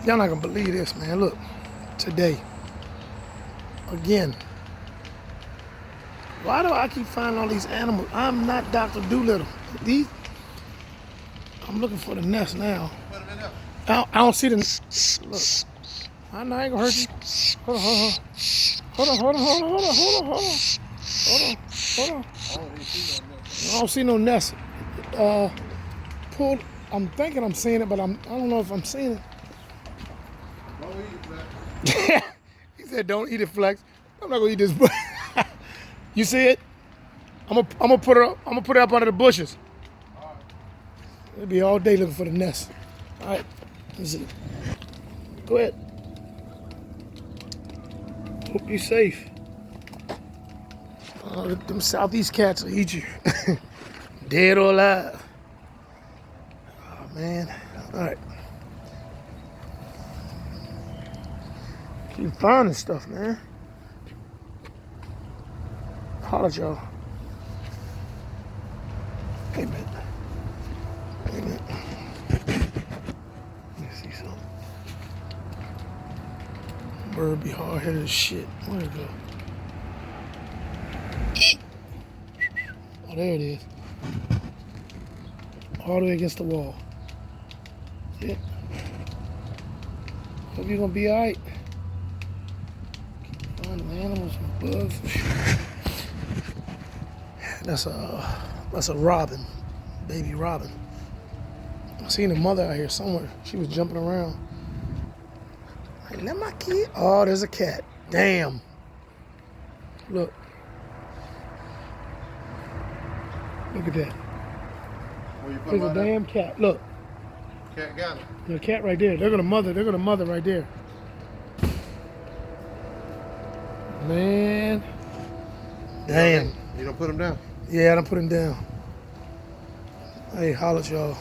Y'all not gonna believe this, man. Look, today, again, why do I keep finding all these animals? I'm not Dr. Doolittle. I'm looking for the nest now. I don't see the. Look, I know I ain't gonna hurt you. Hold on, hold on, hold on, hold on, hold on, hold on, hold on, hold on. I don't see no nest. Pull. I'm thinking I'm seeing it, but I don't know if I'm seeing it. Don't eat it, Flex. He said, "Don't eat it, Flex." I'm not gonna eat this. You see it? I'm gonna put it up. I'm gonna put it up under the bushes. It'll be all day looking for the nest. All right, let's see. Go ahead. Hope you're safe. Them southeast cats will eat you, dead or alive. Oh man. All right. Keep finding stuff, man. Holla at y'all. Hey, man. Hey, man. Let me see something. Bird be hard-headed as shit. Where'd it go? Oh, there it is. All the way against the wall. Yeah. Hope you're gonna be all right. Keep finding animals and bugs. That's a robin, baby robin. I seen a mother out here somewhere. She was jumping around. Like, let my kid. Oh, there's a cat. Damn. Look. Look at that. There's a damn cat. Look. Cat got it. There's a cat right there. They're gonna mother right there. Man. Damn. You don't put him down? Yeah, I done put him down. Hey, holla at y'all.